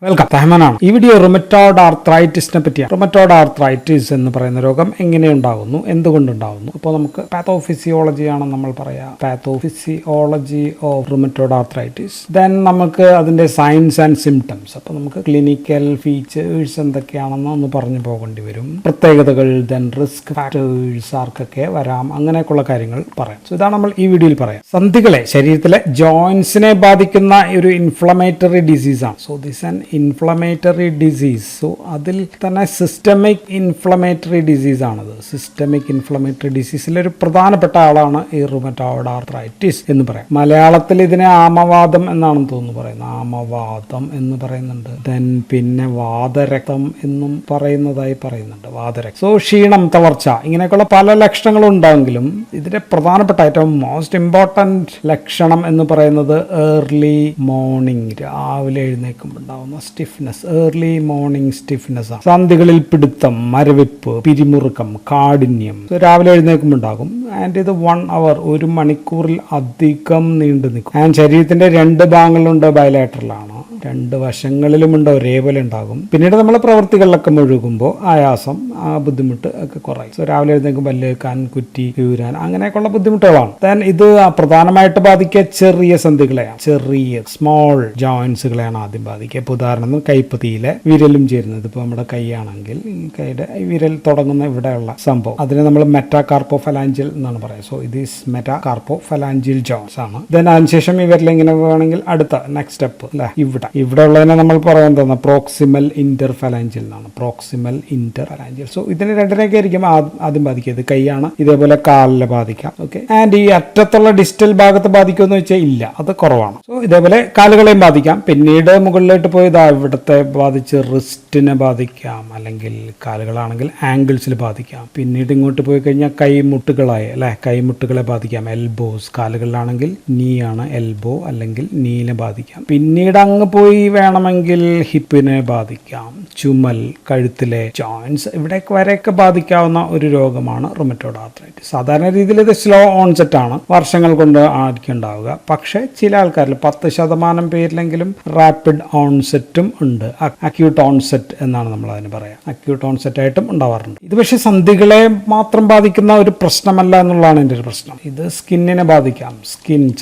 Welcome, തഹമനാണ്. ഈ video rheumatoid ആർത്രൈറ്റിസിനെ പറ്റിയാണ്. Rheumatoid arthritis എന്ന് പറയുന്ന രോഗം എങ്ങനെ ഉണ്ടാകുന്നു, എന്തുകൊണ്ടുണ്ടാകുന്നു? അപ്പോൾ നമുക്ക് പാത്തോഫിസിയോളജിയാണ് നമ്മൾ പറയാ, pathophysiology of rheumatoid arthritis. Then നമുക്ക് അതിന്റെ സയൻസ് ആൻഡ് സിംറ്റംസ്, അപ്പോൾ നമുക്ക് ക്ലിനിക്കൽ ഫീച്ചേഴ്സ് എന്തൊക്കെയാണെന്ന് ഒന്ന് പറഞ്ഞു പോകേണ്ടി വരും. പ്രത്യേകതകൾ, ദെൻ റിസ്ക് ഫാക്ടേഴ്സ് ആർക്കൊക്കെ വരാം, അങ്ങനെയൊക്കെയുള്ള കാര്യങ്ങൾ പറയാം. സോ ഇതാണ് നമ്മൾ ഈ വീഡിയോയിൽ പറയാം. സന്ധികളെ, ശരീരത്തിലെ ജോയിന്റ്സിനെ ബാധിക്കുന്ന ഒരു ഇൻഫ്ലമേറ്ററി ഡിസീസാണ്. So this an inflammatory disease. So അതിൽ തന്നെ സിസ്റ്റമിക് ഇൻഫ്ലമേറ്ററി ഡിസീസ് ആണത്. സിസ്റ്റമിക് ഇൻഫ്ലമേറ്ററി ഡിസീസിലെ ഒരു പ്രധാനപ്പെട്ട ആളാണ് ഈ റുമറ്റോയ്ഡ് ആർത്രൈറ്റിസ് എന്ന് പറയാം. മലയാളത്തിൽ ഇതിനെ ആമവാദം എന്നാണെന്ന് തോന്നുന്നു പറയുന്നത്. ആമവാദം എന്ന് പറയുന്നുണ്ട്. ദെൻ പിന്നെ വാതരക്തം എന്നും പറയുന്നതായി പറയുന്നുണ്ട്. വാതരക്തം. സോ ക്ഷീണം, തളർച്ച, ഇങ്ങനെയൊക്കെയുള്ള പല ലക്ഷണങ്ങളും ഉണ്ടായെങ്കിലും ഇതിന്റെ പ്രധാനപ്പെട്ട ഏറ്റവും മോസ്റ്റ് ഇമ്പോർട്ടൻറ്റ് ലക്ഷണം എന്ന് പറയുന്നത് ഏർലി മോർണിംഗ്, രാവിലെ എഴുന്നേൽക്കുമ്പോൾ ഉണ്ടാവുന്ന സ്റ്റിഫ്നെസ്, ഏർലി മോർണിംഗ് സ്റ്റിഫ്നെസ് ആണ്. സന്ധികളിൽ പിടുത്തം, മരവിപ്പ്, പിരിമുറുക്കം, കാഠിന്യം രാവിലെ എഴുന്നേൽക്കുമ്പോൾ ഉണ്ടാകും. ആൻഡ് ഇത് 1 hour, 1 മണിക്കൂറിൽ അധികം നീണ്ടു നിൽക്കും. ആൻഡ് ശരീരത്തിന്റെ 2 ഭാഗങ്ങളുണ്ട്, ബയലാറ്ററലാണ്, 2 വശങ്ങളിലുമുണ്ട്, ഒരേപോലെ ഉണ്ടാകും. പിന്നീട് നമ്മൾ പ്രവൃത്തികളിലൊക്കെ മുഴുകുമ്പോൾ ആയാസം, ആ ബുദ്ധിമുട്ട് ഒക്കെ കുറയും. സോ രാവിലെ എഴുന്നേൽക്കും പല്ല് വെക്കാൻ, കുറ്റി ഊരാൻ, അങ്ങനെയൊക്കെയുള്ള ബുദ്ധിമുട്ടുകളാണ്. ദെൻ ഇത് പ്രധാനമായിട്ട് ബാധിക്കുക ചെറിയ സന്ധികളെയാണ്, ചെറിയ സ്മോൾ ജോയിന്റ്സുകളെയാണ് ആദ്യം ബാധിക്കുക. ഇപ്പോൾ ഉദാഹരണം കൈപ്പത്തിയിലെ വിരലും ചേരുന്നത്. ഇപ്പോൾ നമ്മുടെ കൈയാണെങ്കിൽ കൈയുടെ വിരൽ തുടങ്ങുന്ന ഇവിടെയുള്ള സംഭവം, അതിനെ നമ്മൾ മെറ്റാകാർപ്പോഫലാഞ്ചിയൽ എന്നാണ് പറയുക. സോ ഇത് മെറ്റാകാർപ്പോഫലാഞ്ചിയൽ ജോയിന്റ്സ് ആണ്. ദെൻ അതിനുശേഷം ഈ വിരൽ ഇങ്ങനെ വേണമെങ്കിൽ അടുത്ത നെക്സ്റ്റ് സ്റ്റെപ്പ് അല്ലെ, ഇവിടെ ഉള്ളതിനെ നമ്മൾ പറയുന്നത് പ്രോക്സിമൽ ഇന്റർഫലാഞ്ചിയൽ എന്നാണ്. പ്രോക്സിമൽ ഇന്റർഫലാഞ്ചിയൽ. സോ ഇതിന് രണ്ടിനൊക്കെ ആയിരിക്കും ആദ്യം ബാധിക്കുക. ഇത് കൈയാണ്, ഇതേപോലെ കാലിലെ ബാധിക്കാം. ഓക്കെ. ആൻഡ് ഈ അറ്റത്തുള്ള ഡിസ്റ്റൽ ഭാഗത്ത് ബാധിക്കുമെന്ന് വെച്ചാൽ ഇല്ല, അത് കുറവാണ്. സോ ഇതേപോലെ കാലുകളെയും ബാധിക്കാം. പിന്നീട് മുകളിലോട്ട് പോയി ഇവിടത്തെ ബാധിച്ച് റിസ്റ്റിനെ ബാധിക്കാം, അല്ലെങ്കിൽ കാലുകളാണെങ്കിൽ ആംഗിൾസിൽ ബാധിക്കാം. പിന്നീട് ഇങ്ങോട്ട് പോയി കഴിഞ്ഞാൽ കൈമുട്ടുകളായി അല്ലെ, കൈമുട്ടുകളെ ബാധിക്കാം. എൽബോസ്, കാലുകളിലാണെങ്കിൽ നീ ആണ് എൽബോ അല്ലെങ്കിൽ നീനെ ബാധിക്കാം. പിന്നീട് അങ്ങ് പോയി വേണമെങ്കിൽ ഹിപ്പിനെ ബാധിക്കാം. ചുമൽ, കഴുത്തിലെ ജോയിന്റ്സ്, ഇവിടെ വരെയൊക്കെ ബാധിക്കാവുന്ന ഒരു രോഗമാണ് റുമറ്റോയ്ഡ് ആർത്രൈറ്റിസ്. സാധാരണ രീതിയിൽ ഇത് സ്ലോ ഓൺസെറ്റ് ആണ്, വർഷങ്ങൾ കൊണ്ട് ആയിരിക്കും ഉണ്ടാവുക. പക്ഷേ ചില ആൾക്കാരിൽ 10% പേരിലെങ്കിലും റാപ്പിഡ് ഓൺസെറ്റും ഉണ്ട്. അക്യൂട്ട് ഓൺസെറ്റ് എന്നാണ് നമ്മൾ അതിന് പറയാം. അക്യൂട്ട് ഓൺസെറ്റ് ആയിട്ടും ഉണ്ടാവാറുണ്ട്. ഇത് പക്ഷേ സന്ധികളെ മാത്രം ബാധിക്കുന്ന ഒരു പ്രശ്നമല്ല എന്നുള്ളതാണ് എൻ്റെ ഒരു പ്രശ്നം. ഇത് സ്കിന്നിനെ ബാധിക്കാം,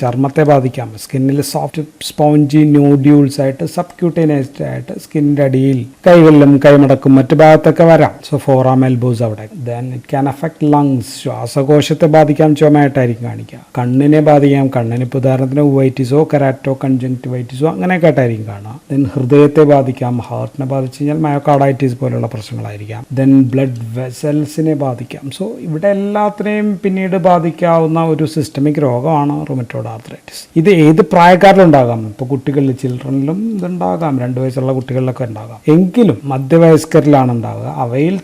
ചർമ്മത്തെ ബാധിക്കാം. സ്കിന്നിൽ സോഫ്റ്റ് സ്പോഞ്ചി നോഡ്യൂൾസ് ആയിട്ട്, സബ്ക്യൂട്ടേനിയസ് ആയിട്ട് സ്കിന്നിന്റെ അടിയിൽ, കൈകളിലും കൈമടക്കും മറ്റു ഭാഗത്തൊക്കെ വരാം. സോ ഫോറാം, എൽബോസ് അവിടെ. Then it can affect lungs, ശ്വാസകോശത്തെ ബാധിക്കാം, ചുമയായിട്ടായിരിക്കും കാണിക്കുക. കണ്ണിനെ ബാധിക്കാം. കണ്ണിന് ഇപ്പോൾ ഉദാഹരണത്തിന് ഊവൈറ്റിസോ കെരാറ്റോ കൺജങ്ക്റ്റിവൈറ്റിസോ അങ്ങനെയൊക്കെ ആയിട്ടായിരിക്കും കാണുക. ദെൻ ഹൃദയത്തെ ബാധിക്കാം. ഹാർട്ടിനെ ബാധിച്ചു കഴിഞ്ഞാൽ മയോകാർഡൈറ്റിസ് പോലുള്ള പ്രശ്നങ്ങളായിരിക്കാം. ദെൻ ബ്ലഡ് വെസൽസിനെ ബാധിക്കാം. സോ ഇവിടെ എല്ലാത്തിനെയും പിന്നീട് ബാധിക്കാവുന്ന ഒരു സിസ്റ്റമിക് രോഗമാണ് റുമറ്റോയ്ഡ് ആർത്രൈറ്റിസ്. ഇത് ഏത് പ്രായക്കാരിലുണ്ടാകാം. ഇപ്പോൾ കുട്ടികളിൽ, ചിൽഡ്രനിലും ഇതുണ്ടാകാം, 2 വയസ്സുള്ള കുട്ടികളിലൊക്കെ ഉണ്ടാകാം. എങ്കിലും മധ്യവയസ്കരിലാണ് ഉണ്ടാവുക. അവയിൽ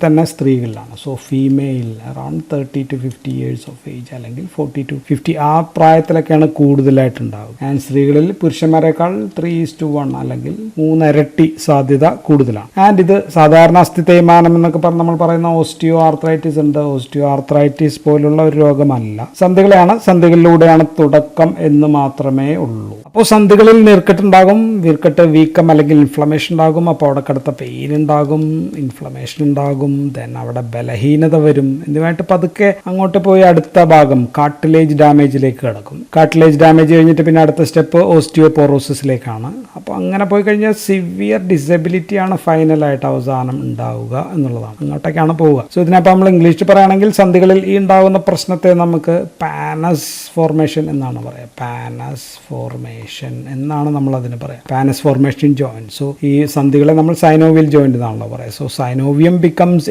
തന്നെ സ്ത്രീകളിലാണ്. So female around 30 to 50 years of age, അല്ലെങ്കിൽ 40 to 50 ആ പ്രായത്തിലൊക്കെയാണ് കൂടുതലായിട്ട് ഉണ്ടാവുക. ആൻഡ് സ്ത്രീകളിൽ പുരുഷന്മാരെക്കാൾ 3:1 അല്ലെങ്കിൽ 3 ഇരട്ടി സാധ്യത കൂടുതലാണ്. ആൻഡ് ഇത് സാധാരണ അസ്ഥി തേയ്മാനം എന്നൊക്കെ പറഞ്ഞ് നമ്മൾ പറയുന്ന ഓസ്റ്റിയോ ആർത്രൈറ്റിസ് ഉണ്ട്. ഓസ്റ്റിയോ ആർത്രൈറ്റിസ് പോലുള്ള ഒരു രോഗമല്ല. സന്ധികളിലൂടെയാണ് തുടക്കം എന്ന് മാത്രമേ ഉള്ളൂ. അപ്പോൾ സന്ധികളിൽ നീർക്കെട്ടുണ്ടാകും, വീക്കം അല്ലെങ്കിൽ ഇൻഫ്ലമേഷൻ ഉണ്ടാകും. അപ്പോൾ അവിടെ കടുത്ത പെയിൻ ഉണ്ടാകും, ഇൻഫ്ലമേഷൻ ഉണ്ടാകും. ദെൻ അവിടെ ബലഹീനത വരും. എന്നിവയായിട്ട് പതുക്കെ അങ്ങോട്ട് പോയി അടുത്ത ഭാഗം കാർട്ടിലേജ് ഡാമേജിലേക്ക് കിടക്കും. കാർട്ടിലേജ് ഡാമേജ് കഴിഞ്ഞിട്ട് പിന്നെ അടുത്ത സ്റ്റെപ്പ് ഓസ്റ്റിയോപോറോസിസിലേക്കാണ്. അപ്പോൾ അങ്ങനെ പോയി കഴിഞ്ഞാൽ സിവിയർ ഡിസബിലിറ്റിയാണ് ഫൈനലായിട്ട് അവസാനം ഉണ്ടാവുക എന്നുള്ളതാണ്. അങ്ങോട്ടേക്കാണ് പോവുക. സോ ഇതിനപ്പോൾ നമ്മൾ ഇംഗ്ലീഷിൽ പറയുകയാണെങ്കിൽ സന്ധികളിൽ ഈ ഉണ്ടാകുന്ന പ്രശ്നത്തെ നമുക്ക് പാനസ് ഫോർമേഷൻ എന്നാണ് പറയുക. പാനസ് ഫോർമേഷൻ എന്നാണ് നമ്മൾ അതിന് പറയാം. പാനസ് ഫോർമേഷൻ ജോയിന്റ്. സോ ഈ സന്ധികളെ നമ്മൾ സൈനോവിയൽ ജോയിന്റ് എന്നാണല്ലോ പറയുക. സോ സൈനോവിയം ബിക്കംസ്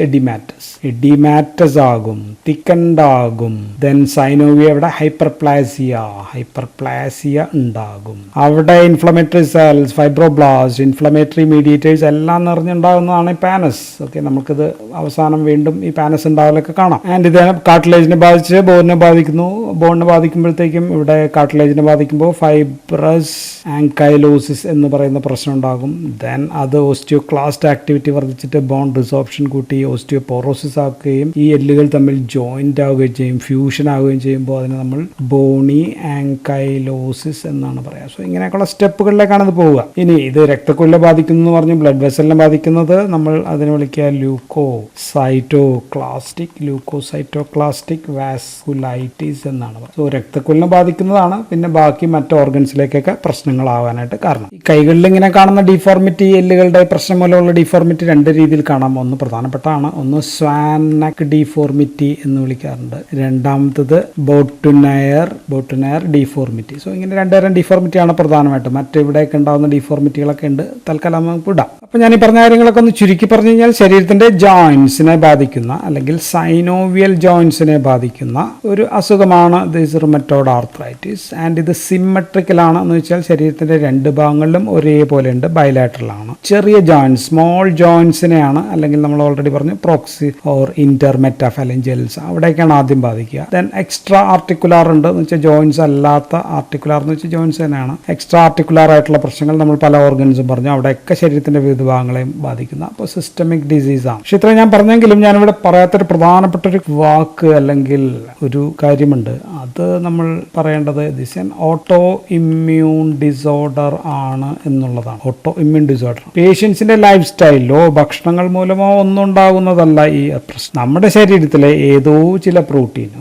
എഡിമാറ്റസ് ആകും, തിക്കൻഡ് ആകും. ദെൻ സൈനോവിയ അവിടെ ഹൈപ്പർപ്ലാസിയ ഉണ്ടാകും. അവിടെ inflammatory cells, fibroblast, inflammatory mediators എല്ലാം നിറഞ്ഞുണ്ടാകുന്നതാണ് ഈ പാനസ്. ഓക്കെ, നമുക്കിത് അവസാനം വീണ്ടും ഈ പാനസ് ഉണ്ടാവലൊക്കെ കാണാം. ആൻഡ് ഇത് കാർട്ടിലേജിനെ ബാധിച്ച് ബോണിനെ ബാധിക്കുന്നു. ബോണിനെ ബാധിക്കുമ്പോഴത്തേക്കും ഇവിടെ കാർട്ടിലേജിനെ ബാധിക്കുമ്പോൾ ഫൈബ്രസ് ആൻഡ് ആങ്കൈലോസിസ് എന്ന് പറയുന്ന പ്രശ്നം ഉണ്ടാകും. ദെൻ അത് ഓസ്റ്റിയോക്ലാസ്റ്റ് ആക്ടിവിറ്റി വർദ്ധിച്ചിട്ട് ബോൺ റിസോർപ്ഷൻ കൂട്ടി ഓസ്റ്റിയോപോറോസിസ് ആക്കുകയും ഈ എല്ലുകൾ തമ്മിൽ ജോയിന്റ് ആവുകയും ചെയ്യും, ഫ്യൂഷൻ ആവുകയും ചെയ്യുമ്പോൾ അതിനെ നമ്മൾ ബോണി ആങ്കൈലോസിസ് എന്നാണ് പറയുക. സോ ഇങ്ങനെയൊക്കെയുള്ള സ്റ്റെപ്പുകളിലേക്കാണ് ഇത് പോവുക. ഇനി ഇത് രക്തക്കുഴലിനെ ബാധിക്കുന്നു എന്ന് പറഞ്ഞു, ബ്ലഡ് വെസലിനെ ബാധിക്കുന്നത് നമ്മൾ അതിനെ വിളിക്കുക ല്യൂക്കോസൈറ്റോക്ലാസ്റ്റിക് വാസ്കുലൈറ്റിസ് എന്നാണ് പറയുക. സോ രക്തക്കുഴലിനെ ബാധിക്കുന്നതാണ്, പിന്നെ ബാക്കി മറ്റ് ഓർഗൻസിലേക്കൊക്കെ പ്രശ്നങ്ങളാവാനായിട്ട് കാരണം. ഈ കൈകളിൽ ഇങ്ങനെ കാണുന്ന ഡിഫോർമിറ്റി, എല്ലുകളുടെ പ്രശ്നം മൂലമുള്ള ഡിഫോർമിറ്റി രണ്ട് രീതിയിൽ കാണാം. ഒന്ന് പ്രധാനപ്പെട്ടാണ്, ഒന്ന് സ്വാൻ നെക്ക് ഡിഫോർമിറ്റി എന്ന് വിളിക്കാറുണ്ട്, രണ്ടാമത്തത് ബോട്ടുനയർ ഡിഫോർമിറ്റി. സോ ഇങ്ങനെ രണ്ടുതരം ഡിഫോർമിറ്റിയാണ് പ്രധാനമായിട്ടും. മറ്റിവിടെയൊക്കെ ഉണ്ടാകുന്ന ഡിഫോർമിറ്റികളൊക്കെ ഉണ്ട്, തൽക്കാലം നമുക്ക് വിടാം. അപ്പോൾ ഞാൻ ഈ പറഞ്ഞ കാര്യങ്ങളൊക്കെ ഒന്ന് ചുരുക്കി പറഞ്ഞു കഴിഞ്ഞാൽ, ശരീരത്തിന്റെ ജോയിൻസിനെ ബാധിക്കുന്ന അല്ലെങ്കിൽ സൈനോവിയൽ ജോയിൻസിനെ ബാധിക്കുന്ന ഒരു അസുഖമാണ് ദിസ് റുമറ്റോയ്ഡ് ആർത്രൈറ്റിസ്. ആൻഡ് ഇത് സിമ്മട്രിക്കൽ ആണ് എന്ന് വെച്ചാൽ ശരീരത്തിന്റെ രണ്ട് ഭാഗങ്ങളിലും ഒരേപോലെ ഉണ്ട്, ബൈലാറ്ററൽ ആണ്. ചെറിയ ജോയിൻസ്, സ്മോൾ ജോയിൻസിനെയാണ്, അല്ലെങ്കിൽ നമ്മൾ ഓൾറെഡി പറഞ്ഞു പ്രോക്സി ഓർ ഇന്റർമെറ്റാഫലഞ്ചൽസ്, അവിടേക്കാണ് ആദ്യം ബാധിക്കുക. ദെൻ എക്സ്ട്രാ ആർട്ടിക്കുലാർ ഉണ്ട് എന്ന് വെച്ചാൽ ജോയിൻസ് അല്ലാത്ത, ആർട്ടിക്കുലാർ എന്ന് വെച്ചാൽ ജോയിൻസ് തന്നെയാണ്. എക്സ്ട്രാ ആർട്ടിക്കുലാർ ആയിട്ടുള്ള പ്രശ്നങ്ങൾ നമ്മൾ പല ഓർഗൻസും പറഞ്ഞു, അവിടെയൊക്കെ ശരീരത്തിന്റെ വിവിധ ഭാഗങ്ങളെയും ബാധിക്കുന്ന അപ്പോൾ സിസ്റ്റമിക് ഡിസീസ് ആണ്. പക്ഷെ ഇത്രയും ഞാൻ പറഞ്ഞെങ്കിലും ഞാനിവിടെ പറയാത്തൊരു പ്രധാനപ്പെട്ട ഒരു വാക്ക് അല്ലെങ്കിൽ ഒരു കാര്യമുണ്ട്. അത് നമ്മൾ പറയേണ്ടത് this an auto immune disorder ആണ് എന്നുള്ളതാണ്. ഓട്ടോ ഇമ്മ്യൂൺ ഡിസോർഡർ പേഷ്യൻസിന്റെ ലൈഫ് സ്റ്റൈലിലോ ഭക്ഷണങ്ങൾ മൂലമോ ഒന്നും ഉണ്ടാകുന്നതല്ല ഈ പ്രശ്നം. നമ്മുടെ ശരീരത്തിലെ ഏതോ ചില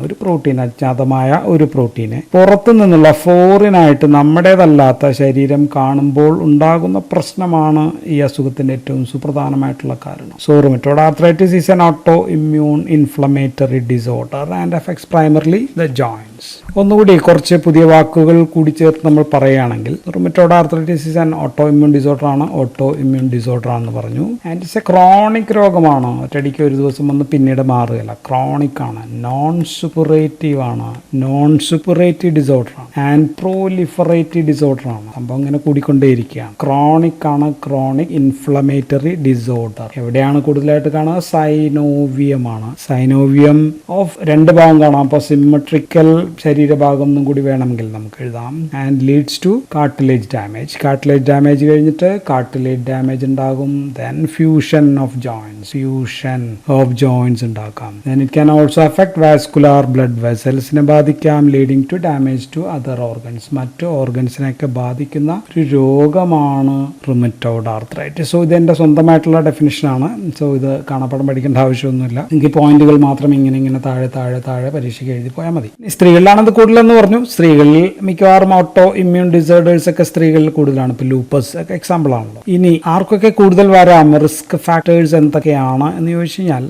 ഒരു പ്രോട്ടീൻ അജ്ഞാതമായ ഒരു പ്രോട്ടീന് പുറത്തു നിന്നുള്ള ഫോറിനായിട്ട് നമ്മുടേതല്ലാത്ത ശരീരം കാണുമ്പോൾ ഉണ്ടാകുന്ന പ്രശ്നമാണ് ഈ അസുഖത്തിന്റെ ഏറ്റവും സുപ്രധാനമായിട്ടുള്ള കാരണം. So rheumatoid arthritis is an auto immune inflammatory disorder and affects primarily the joints. ഒന്നുകൂടി കുറച്ച് പുതിയ വാക്കുകൾ കൂടി ചേർത്ത് നമ്മൾ പറയുകയാണെങ്കിൽ, rheumatoid arthritis is an auto immune disorder ആണ്, ഓട്ടോ ഇമ്മ്യൂൺ ഡിസോർഡർ ആണെന്ന് പറഞ്ഞു. ആൻഡ് ഇറ്റ്സ് എ ക്രോണിക് രോഗമാണ്, ഒറ്റയടിക്ക് ഒരു ദിവസം വന്ന് പിന്നീട് മാറുകയില്ല. ക്രോണിക് ആണ്, നോൺ സുപ്പുറേറ്റീവ് ആണ്, നോൺ സുപ്പുറേറ്റീവ് ഡിസോർഡർ ആണ്, ആൻഡ് പ്രോലിഫറേറ്റീവ് ഡിസോർഡർ ആണ്. സംഭവം ഇങ്ങനെ കൂടിക്കൊണ്ടേയിരിക്കുകയാണ്. ക്രോണിക് ആണ്, ക്രോണിക് ഇൻഫ്ലമേറ്ററി ഡിസോർഡർ. എവിടെയാണ് കൂടുതലായിട്ട് കാണുക? സൈനോവിയം ആണ്. സൈനോവിയം ഓഫ് രണ്ട് ഭാഗം കാണാം. അപ്പോൾ സിമ്മട്രിക്കൽ ശരീരഭാഗം ഒന്നും കൂടി വേണമെങ്കിൽ നമുക്ക് എഴുതാം. ആൻഡ് ലീഡ്സ് ടു കാർട്ടിലേജ് ഡാമേജ്. കാർട്ടിലേജ് ഡാമേജ് കഴിഞ്ഞിട്ട് കാർട്ടിലേജ് ഡാമേജ് ഉണ്ടാകും. ദെൻ ഫ്യൂഷൻ ഓഫ് ജോയിന്റ്സ് ഉണ്ടാക്കാം. Then it can also affect vascular blood വെസൽസിനെ ബാധിക്കാം, leading to damage to other organs. മറ്റു ഓർഗൻസിനെയൊക്കെ ബാധിക്കുന്ന ഒരു രോഗമാണ് റുമറ്റോയ്ഡ് ആർത്രൈറ്റിസ്. സോ ഇത് എൻ്റെ സ്വന്തമായിട്ടുള്ള ഡെഫിനിഷനാണ്. സോ ഇത് കാണാപ്പാടം പഠിക്കേണ്ട ആവശ്യമൊന്നുമില്ല. എനിക്ക് പോയിന്റുകൾ മാത്രം ഇങ്ങനെ താഴെ പരീക്ഷയ്ക്ക് എഴുതി പോയാൽ മതി. സ്ത്രീകളിലാണത് കൂടുതലെന്ന് പറഞ്ഞു. സ്ത്രീകളിൽ മിക്കവാറും ഓട്ടോ ഇമ്മ്യൂൺ ഡിസോർഡേഴ്സ് ഒക്കെ സ്ത്രീകളിൽ കൂടുതലാണ്. ഇപ്പോൾ ലൂപ്പസ് ഒക്കെ എക്സാമ്പിൾ ആണല്ലോ. ഇനി ആർക്കൊക്കെ കൂടുതൽ വരാം, റിസ്ക് ഫാക്ടേഴ്സ് എന്തൊക്കെയാണ് എന്ന് ചോദിച്ചു കഴിഞ്ഞാൽ,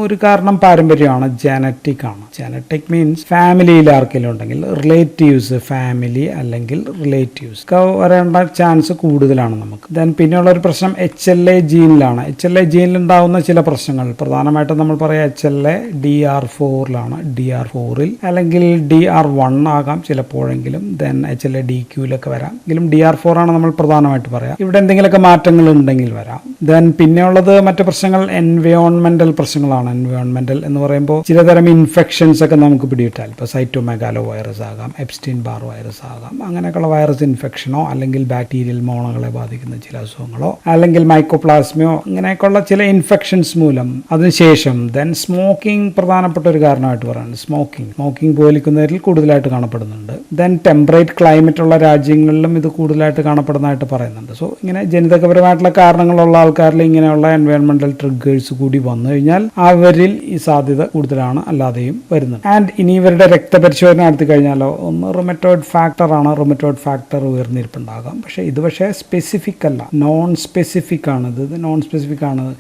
ഒരു കാരണം പാരമ്പര്യമാണ്, ജനറ്റിക് ആണ്. ജനറ്റിക് മീൻസ് ഫാമിലിയിൽ ആർക്കെങ്കിലും ഉണ്ടെങ്കിൽ, റിലേറ്റീവ്സ്, ഫാമിലി അല്ലെങ്കിൽ റിലേറ്റീവ്സ് ഒക്കെ വരേണ്ട ചാൻസ് കൂടുതലാണ് നമുക്ക്. ദെൻ പിന്നെയുള്ള ഒരു പ്രശ്നം HLA ജീനിലാണ്. HLA ജീനിൽ ഉണ്ടാകുന്ന ചില പ്രശ്നങ്ങൾ പ്രധാനമായിട്ടും നമ്മൾ പറയാം HLA DR4ലാണ്, DR4ൽ അല്ലെങ്കിൽ DR1 ആകാം ചിലപ്പോഴെങ്കിലും. ദെൻ HLA DQയിലൊക്കെ വരാം. എങ്കിലും DR4 ആണ് നമ്മൾ പ്രധാനമായിട്ട് പറയാം. ഇവിടെ എന്തെങ്കിലുമൊക്കെ മാറ്റങ്ങൾ ഉണ്ടെങ്കിൽ വരാം. ദെൻ പിന്നെയുള്ളത് മറ്റു പ്രശ്നങ്ങൾ എൻവയോൺമെന്റൽ പ്രശ്നങ്ങളാണ്. എൻവയോൺമെന്റൽ എന്ന് പറയുമ്പോൾ ചിലതരം ഇൻഫെക്ഷൻസ് ഒക്കെ നമുക്ക് പിടികിട്ടാൽ, ഇപ്പോൾ സൈറ്റോമെഗാലോ വൈറസ് ആകാം, എപ്സ്റ്റീൻ ബാർ വൈറസ് ആകാം, അങ്ങനെയൊക്കെയുള്ള വൈറസ് ഇൻഫെക്ഷനോ അല്ലെങ്കിൽ ബാക്ടീരിയൽ മോണകളെ ബാധിക്കുന്ന ചില അസുഖങ്ങളോ അല്ലെങ്കിൽ മൈക്കോപ്ലാസ്മയോ ഇങ്ങനെയൊക്കെയുള്ള ചില ഇൻഫെക്ഷൻസ് മൂലം. അതിനുശേഷം ദെൻ സ്മോക്കിംഗ് പ്രധാനപ്പെട്ട ഒരു കാരണമായിട്ട് പറയുന്നത്. സ്മോക്കിംഗ് പോലിക്കുന്നവരിൽ കൂടുതലായിട്ട് കാണപ്പെടുന്നുണ്ട്. ദെൻ ടെമ്പറേറ്റ് ക്ലൈമറ്റ് ഉള്ള രാജ്യങ്ങളിലും ഇത് കൂടുതലായിട്ട് കാണപ്പെടുന്നതായിട്ട് പറയുന്നുണ്ട്. സോ ഇങ്ങനെ ജനിതകപരമായിട്ടുള്ള കാരണങ്ങളുള്ള ആൾക്കാരിൽ ഇങ്ങനെയുള്ള എൻവയോൺമെന്റൽ ട്രിഗേഴ്സ് കൂടി വന്നു കഴിഞ്ഞാൽ അവരിൽ ഈ സാധ്യത കൂടുതലാണ്, അല്ലാതെയും വരുന്നുണ്ട്. ആൻഡ് ഇനി ഇവരുടെ രക്തപരിശോധന നടത്തി കഴിഞ്ഞാലോ, ഒന്ന് റുമറ്റോയ്ഡ് ഫാക്ടർ ആണ്. റുമറ്റോയ്ഡ് ഫാക്ടർ ഉയർന്നിരിപ്പുണ്ടാകാം. പക്ഷെ ഇത് സ്പെസിഫിക് അല്ല, നോൺ സ്പെസിഫിക് ആണ്.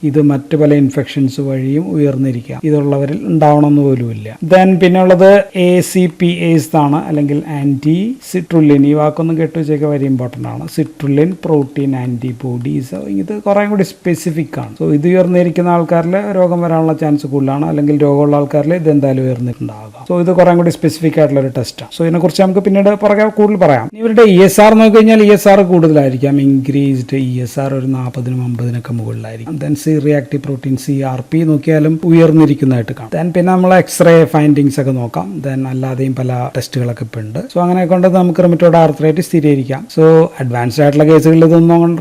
ഇത് മറ്റു പല ഇൻഫെക്ഷൻസ് വഴിയും ഉയർന്നിരിക്കാം. ഇതുള്ളവരിൽ ഉണ്ടാവണമെന്ന് പോലും ഇല്ല. ദെൻ പിന്നെയുള്ളത് ACPase ആണ്, അല്ലെങ്കിൽ ആന്റി സിട്രുലിൻ. ഈ വാക്കൊന്നും കേട്ടു വെച്ചേക്ക് വെരി ഇമ്പോർട്ടൻ്റ് ആണ്. Citrulline protein antibodies. ഇത് കുറേ കൂടി സ്പെസിഫിക് ആണ്. സോ ഇത് ഉയർന്നിരിക്കുന്ന ആൾക്കാരിൽ രോഗം വരാനുള്ള ചാൻസ് കൂടുതലാണ്, അല്ലെങ്കിൽ രോഗമുള്ള ആൾക്കാരിൽ ഇത് എന്തായാലും ഉയർന്നിട്ടുണ്ടാകാം. സോ ഇത് കുറേ കൂടി സ്പെസിഫിക് ആയിട്ടുള്ള ഒരു ടെസ്റ്റാണ്. സോ ഇതിനെക്കുറിച്ച് നമുക്ക് പിന്നീട് കൂടുതൽ പറയാം. ഇവരുടെ ESR നോക്കി കഴിഞ്ഞാൽ ESR കൂടുതലായിരിക്കാം. ഇൻക്രീസ്ഡ് ESR ഒരു 40-50 മുകളിലായിരിക്കും. Then C reactive protein CRP നോക്കിയാലും ഉയർന്നിരിക്കുന്നതായിട്ട് കാണാം. ദെൻ പിന്നെ നമ്മൾ എക്സ്റേ ഫൈൻഡിങ്സ് ഒക്കെ നോക്കാം. ദെൻ അല്ല അല്ലാതെയും പല ടെസ്റ്റുകളൊക്കെ ഇപ്പോൾ ഉണ്ട്. സോ അങ്ങനെ കൊണ്ട് നമുക്ക് റുമറ്റോയ്ഡ് ആർത്രൈറ്റിസ് സ്ഥിരീകരിക്കാം. സോ അഡ്വാൻസ്ഡ് ആയിട്ടുള്ള കേസുകളിൽ ഇതൊന്നും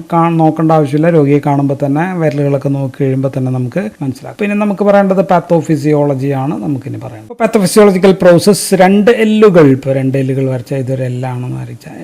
നോക്കേണ്ട ആവശ്യമില്ല. രോഗിയെ കാണുമ്പോൾ തന്നെ വിരലുകളൊക്കെ നോക്കി കഴിയുമ്പോൾ തന്നെ നമുക്ക് മനസ്സിലാക്കും. പിന്നെ നമുക്ക് പറയേണ്ടത് പാത്തോഫിസിയോളജിയാണ് നമുക്കിനി പറയുന്നത്. പാത്തോഫിസിയോളജിക്കൽ പ്രോസസ്, 2 എല്ലുകൾ, ഇപ്പോൾ 2 എല്ലുകൾ വരച്ചാൽ ഇതൊരു എല്ലാണെന്ന് വരച്ചാൽ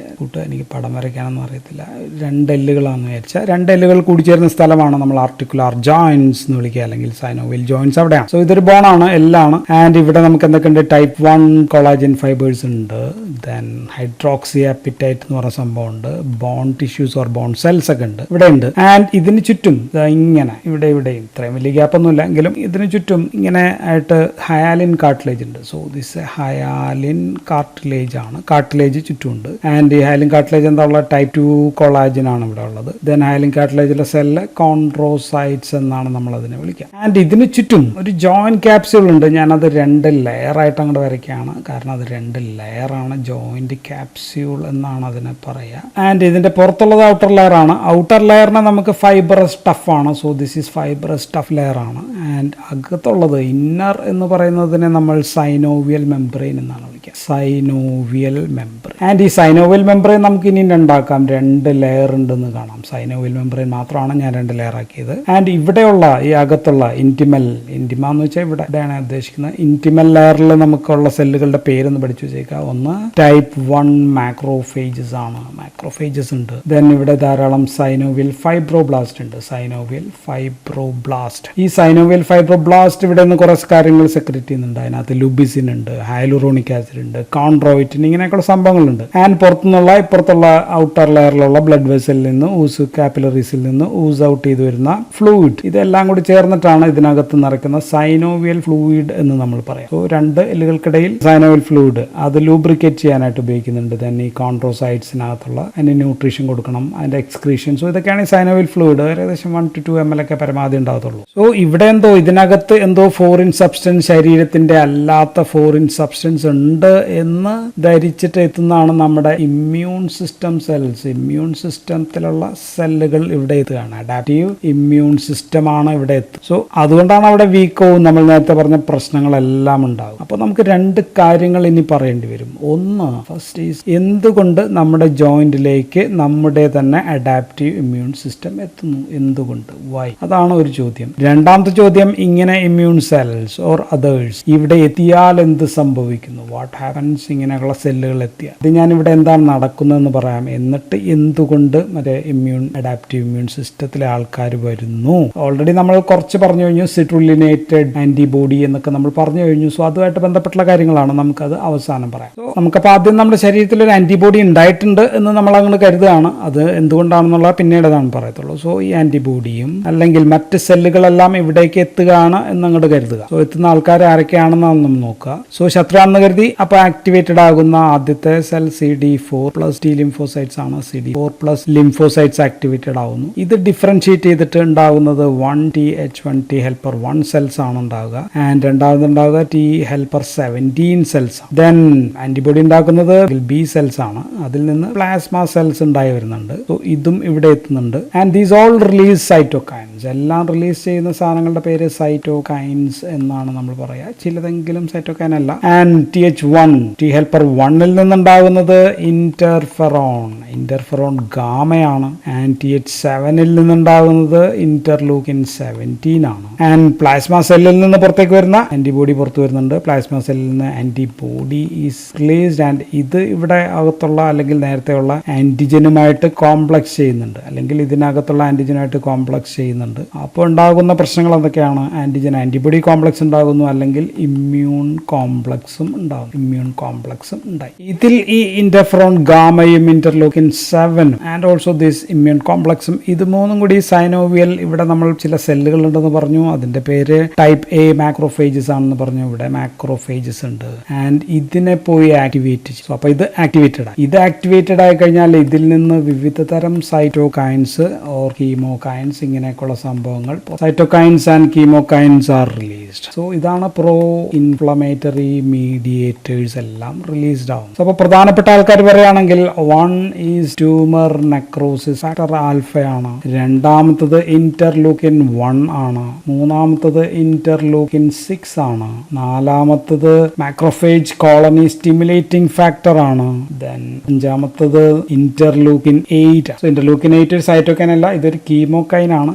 എനിക്ക് പടം വരയ്ക്കാനൊന്നും അറിയത്തില്ല, 2 എല്ലുകളാണെന്ന് വിചാരിച്ചാൽ 2 എല്ലുകൾ കൂടിച്ചേരുന്ന സ്ഥലമാണ് നമ്മൾ ആർട്ടിക്കുലാർ ജോയിൻസ് എന്ന് വിളിക്കുക, അല്ലെങ്കിൽ സൈനോവിയൽ ജോയിൻസ് അവിടെയാണ്. സോ ഇതൊരു ബോണാണ്, എല്ലാണ്. ആൻഡ് ഇവിടെ നമുക്ക് എന്തൊക്കെയുണ്ട്, ടൈപ്പ് 1 കൊളാജൻ ഫൈബേഴ്സ് ഉണ്ട്, ദെൻ ഹൈഡ്രോക്സി അപ്പിറ്റൈറ്റ് എന്ന് പറയുന്ന സംഭവം ഉണ്ട്, bone tissues or bone cells ഒക്കെ ഉണ്ട്, ഇവിടെ ഉണ്ട്. ആൻഡ് ഇതിന് ചുറ്റും ഇങ്ങനെ ഇവിടെയും ഇത്രയും വലിയ ഗ്യാപ്പൊന്നുമില്ല എങ്കിലും ഇതിന് ചുറ്റും ഇങ്ങനെ ആയിട്ട് ഹയാലിൻ കാർട്ടിലേജ് ഉണ്ട്. സോ ദിസ് ഹയാലിൻ കാർട്ടിലേജ് ആണ്, കാർട്ടിലേജ് ചുറ്റുമുണ്ട്. ആൻഡ് ഈ ഹയാലിൻ കാർട്ടിലേജ് എന്താ ഉള്ളത്, ടൈപ്പ് 2 കൊളാജൻ ആണ് ഇവിടെ ഉള്ളത്. ദെൻ ഹയാലിൻ കാർട്ടിലേജിലെ സെല്ല് കോൺട്രോസൈറ്റ്സ് എന്നാണ് നമ്മൾ അതിനെ വിളിക്കുക. ആൻഡ് ഇതിന് ചുറ്റും ഒരു ജോയിന്റ് ക്യാപ്സ്യൂൾ ഉണ്ട്. ഞാനത് 2 ലെയർ ആയിട്ട് അങ്ങോട്ട് വരയ്ക്കുകയാണ്, കാരണം അത് 2 ലെയറാണ്, ജോയിന്റ് ക്യാപ്സ്യൂൾ എന്നാണ് അതിനെ പറയുക. ആൻഡ് ഇതിന്റെ പുറത്തുള്ളത് ഔട്ടർ ലെയർ ആണ്. ഔട്ടർ ലെയറിനെ നമുക്ക് ഫൈബറസ് സ്റ്റഫ് ആണ്. So this is fibrous stuff layer ആണ്. ആൻഡ് അകത്തുള്ളത് ഇന്നർ എന്ന് പറയുന്നതിനെ നമ്മൾ സൈനോവിയൽ മെംബ്രെയിൻ എന്നാണ് വിളിക്കുക, സൈനോവിയൽ മെംബ്രെയിൻ. ആൻഡ് ഈ സൈനോവിയൽ മെംബ്രെയിൻ നമുക്ക് ഇനി ഉണ്ടാക്കാം, 2 ലെയർ ഉണ്ടെന്ന് കാണാം. സൈനോവിയൽ മെംബ്രെയിൻ മാത്രമാണ് ഞാൻ 2 ലെയർ ആക്കിയത്. ആൻഡ് ഇവിടെയുള്ള ഈ അകത്തുള്ള ഇന്റിമ എന്ന് വെച്ചാൽ ഇവിടെയാണ് ഉദ്ദേശിക്കുന്നത്. ഇന്റിമൽ ലെയറിൽ നമുക്കുള്ള സെല്ലുകളുടെ പേരൊന്ന് പഠിച്ചു വെച്ചേക്കാം. ഒന്ന് ടൈപ്പ് 1 മാക്രോഫേജസ് ആണ്, മാക്രോഫേജസ് ഉണ്ട്. ദെൻ ഇവിടെ ധാരാളം സൈനോവിയൽ ഫൈബ്രോബ്ലാസ്റ്റ് ഉണ്ട്, സൈനോവിയൽ ഫൈബ്രോബ്ലാസ്റ്റ്. ഈ സൈനോവിയൽ ഫൈബ്രോബ്ലാസ്റ്റ് ഇവിടെ നിന്ന് കുറച്ച് കാര്യങ്ങൾ സെക്രറ്റ് ചെയ്യുന്നുണ്ട്. അതിനകത്ത് ലുബിസിൻ ഉണ്ട്, ഹൈലൂറോണിക് ആസിഡ് ഉണ്ട്, കോൺട്രോയിറ്റിൻ, ഇങ്ങനെയൊക്കെയുള്ള സംഭവങ്ങളുണ്ട്. ആൻഡ് പുറത്തുനിന്നുള്ള ഇപ്പുറത്തുള്ള ഔട്ടർ ലെയറിലുള്ള ബ്ലഡ് വെസലിൽ നിന്ന് ഊസ് കാപ്പിലറീസിൽ നിന്ന് ഊസ് ഔട്ട് ചെയ്ത് വരുന്ന ഫ്ലൂയിഡ്, ഇതെല്ലാം കൂടി ചേർന്നിട്ടാണ് ഇതിനകത്ത് നിറയ്ക്കുന്ന സൈനോവിയൽ ഫ്ലൂയിഡ് എന്ന് നമ്മൾ പറയാം. സോ 2 എല്ലുകൾക്കിടയിൽ സൈനോവിയൽ ഫ്ലൂയിഡ് അത് ലൂബ്രിക്കേറ്റ് ചെയ്യാനായിട്ട് ഉപയോഗിക്കുന്നുണ്ട്. തന്നെ ഈ കോൺട്രോസൈറ്റ്സിനകത്തുള്ള അതിന് ന്യൂട്രീഷൻ കൊടുക്കണം, അതിന്റെ എക്സ്ക്രീഷൻ. സോ ഇതൊക്കെയാണ് ഈ സൈനോവിയൽ ഫ്ലൂയിഡ്. ഏകദേശം 1 to 2 ml ഒക്കെ പരമാവധി ഉണ്ടാകത്തുള്ളൂ. സോ ഇവിടെ ഇതിനകത്ത് എന്തോ ഫോറിൻ സബ്സ്റ്റൻസ്, ശരീരത്തിന്റെ അല്ലാത്ത ഫോറിൻ സബ്സ്റ്റൻസ് ഉണ്ട് എന്ന് ധരിച്ചിട്ട് എത്തുന്നതാണ് നമ്മുടെ ഇമ്മ്യൂൺ സിസ്റ്റം സെൽസ്. ഇമ്മ്യൂൺ സിസ്റ്റത്തിലുള്ള സെല്ലുകൾ ഇവിടെ എത്തുകയാണ്. അഡാപ്റ്റീവ് ഇമ്മ്യൂൺ സിസ്റ്റം ആണ് ഇവിടെ എത്തുക. സോ അതുകൊണ്ടാണ് അവിടെ വീക്കവും നമ്മൾ നേരത്തെ പറഞ്ഞ പ്രശ്നങ്ങളെല്ലാം ഉണ്ടാകും. അപ്പോൾ നമുക്ക് 2 കാര്യങ്ങൾ ഇനി പറയേണ്ടി വരും. ഒന്ന്, ഫസ്റ്റ് ഈസ് എന്തുകൊണ്ട് നമ്മുടെ ജോയിന്റിലേക്ക് നമ്മുടെ തന്നെ അഡാപ്റ്റീവ് ഇമ്മ്യൂൺ സിസ്റ്റം എത്തുന്നു, എന്തുകൊണ്ട്, വൈ, അതാണ് ഒരു ചോദ്യം. രണ്ടാമത്തെ ചോദ്യം, ഇങ്ങനെ ഇമ്മ്യൂൺ സെൽസ് ഓർ അതേഴ്സ് ഇവിടെ എത്തിയാൽ എന്ത് സംഭവിക്കുന്നു, വാട്ട് ഹാപ്പൻസ്, ഇങ്ങനെയുള്ള സെല്ലുകൾ എത്തിയാൽ. ഇത് ഞാനിവിടെ എന്താണ് നടക്കുന്നതെന്ന് പറയാം. എന്നിട്ട് എന്തുകൊണ്ട് മറ്റേ അഡാപ്റ്റീവ് ഇമ്മ്യൂൺ സിസ്റ്റത്തിലെ ആൾക്കാർ വരുന്നു. ഓൾറെഡി നമ്മൾ കുറച്ച് പറഞ്ഞു കഴിഞ്ഞു, സിട്രുലിനേറ്റഡ് ആന്റിബോഡി എന്നൊക്കെ നമ്മൾ പറഞ്ഞു കഴിഞ്ഞു. സോ അതുമായിട്ട് ബന്ധപ്പെട്ടുള്ള കാര്യങ്ങളാണ്, നമുക്കത് അവസാനം പറയാം. സോ നമുക്കപ്പോൾ ആദ്യം നമ്മുടെ ശരീരത്തിൽ ഒരു ആന്റിബോഡി ഉണ്ടായിട്ടുണ്ട് എന്ന് നമ്മൾ അങ്ങോട്ട് കരുതുകയാണ്. അത് എന്തുകൊണ്ടാണെന്നുള്ള പിന്നീടതാണ് പറയത്തുള്ളൂ. സോ ഈ ആന്റിബോഡിയും അല്ലെങ്കിൽ മറ്റ് സെല്ലുകളെല്ലാം ഇവിടേക്ക് എത്തുകയാണ് എന്നങ്ങോട്ട് കരുതുക. സോ എത്തുന്ന ആൾക്കാർ ആരൊക്കെയാണെന്ന് നമ്മൾ നോക്കുക. സോ ശത്രുവാണെന്ന് കരുതി അപ്പോൾ ആക്ടിവേറ്റഡ് ആകുന്ന ആദ്യത്തെ സെൽ CD4+ T ലിംഫോസൈറ്റ്സ് ആണ്. CD4+ ലിംഫോസൈറ്റ്സ് ആക്ടിവേറ്റഡ് ആവുന്നു. ഇത് ഡിഫറൻഷിയേറ്റ് ചെയ്തിട്ട് ഉണ്ടാകുന്നത് 1TH1T ഹെൽപ്പർ 1 സെൽസ് ആണ് ഉണ്ടാവുക. ആൻഡ് രണ്ടാമത് ഉണ്ടാവുക T helper 17 cells. Then antibody ഉണ്ടാക്കുന്നത് B സെൽസ് ആണ്. അതിൽ നിന്ന് പ്ലാസ്മ സെൽസ് ഉണ്ടായി വരുന്നുണ്ട്. സോ ഇതും ഇവിടെ എത്തുന്നുണ്ട്. And these all release cytokines. എല്ലാം റിലീസ് ചെയ്യുന്ന സാധനങ്ങളുടെ പേര് സൈറ്റോകൈൻസ് എന്നാണ് നമ്മൾ പറയുക. ചിലതെങ്കിലും സൈറ്റോകൈൻ അല്ല. ആൻഡ് TH1 T ഹെൽപ്പർ 1ൽ നിന്നുണ്ടാകുന്നത് ഇന്റർഫെറോൺ ഗാമയാണ്. ആൻഡ് TH7ൽ നിന്നുണ്ടാകുന്നത് ഇന്റർലൂക്കിൻ 17 ആണ്. ആൻഡ് പ്ലാസ്മ സെല്ലിൽ നിന്ന് പുറത്തേക്ക് വരുന്ന ആന്റിബോഡി പുറത്തു വരുന്നുണ്ട്. പ്ലാസ്മ സെല്ലിൽ നിന്ന് ആന്റിബോഡി ഈസ് റിലീസ്ഡ്. ആൻഡ് ഇത് ഇവിടെ അകത്തുള്ള അല്ലെങ്കിൽ നേരത്തെയുള്ള ആന്റിജനുമായിട്ട് കോംപ്ലക്സ് ചെയ്യുന്നുണ്ട്, അല്ലെങ്കിൽ ഇതിനകത്തുള്ള ആന്റിജനുമായിട്ട് കോംപ്ലക്സ് ചെയ്യുന്നുണ്ട്. അപ്പോൾ ഉണ്ടാകുന്ന പ്രശ്നങ്ങൾ എന്തൊക്കെയാണ്? ആന്റിജൻ ആന്റിബോഡി കോംപ്ലക്സ് ഉണ്ടാകുന്നു, അല്ലെങ്കിൽ ഇമ്മ്യൂൺ കോംപ്ലക്സും ഉണ്ടാകുന്നു. ഇമ്മ്യൂൺ കോംപ്ലക്സും ഉണ്ടായി. ഇതിൽ ഈ ഇന്റർഫെറോൺ ഗാമയും interleukin 7 and also this immune കോംപ്ലക്സും, ഇത് മൂന്നും കൂടി സൈനോവിയൽ, ഇവിടെ നമ്മൾ ചില സെല്ലുകൾ ഉണ്ടെന്ന് പറഞ്ഞു, അതിന്റെ പേര് ടൈപ്പ് A മാക്രോഫേജസ് ആണെന്ന് പറഞ്ഞു. ഇവിടെ മാക്രോഫേജസ് ഉണ്ട്. ആൻഡ് ഇതിനെ പോയി ആക്ടിവേറ്റ് ചെയ്യും. അപ്പൊ ഇത് ആക്ടിവേറ്റഡ് ആയി കഴിഞ്ഞാൽ ഇതിൽ നിന്ന് വിവിധ തരം സൈറ്റോകൈൻസ് ഓർ കീമോകൈൻസ്, ഇങ്ങനെയൊക്കെയുള്ള സംഭവങ്ങൾ, cytokines and chemokines are released. So ഇതാണ് പ്രോ ഇൻഫ്ലമേറ്ററി മീഡിയേറ്റേഴ്സ് എല്ലാം റിലീസ്ഡ് ആവും. അപ്പോൾ പ്രധാനപ്പെട്ട ആൾക്കാർ പറയുകയാണെങ്കിൽ 1 ഈസ് ട്യൂമർ നെക്രോസിസ് ഫാക്ടർ ആൽഫയാണ്. രണ്ടാമത്തത് ഇന്റർലൂക്കിൻ 1 ആണ്. മൂന്നാമത്തത് ഇന്റർലൂക്കിൻ 6 ആണ്. നാലാമത്തത് മാക്രോഫേജ് കോളനി സ്റ്റിമുലേറ്റിംഗ് ഫാക്ടർ ആണ്. ദെൻ അഞ്ചാമത്തത് ഇന്റർലൂക്കിൻ 8. സോ ഇന്റർലൂക്കിൻ 8 ഒരു സൈറ്റോകൈൻ അല്ല, ഇതൊരു കീമോകൈൻ ആണ്.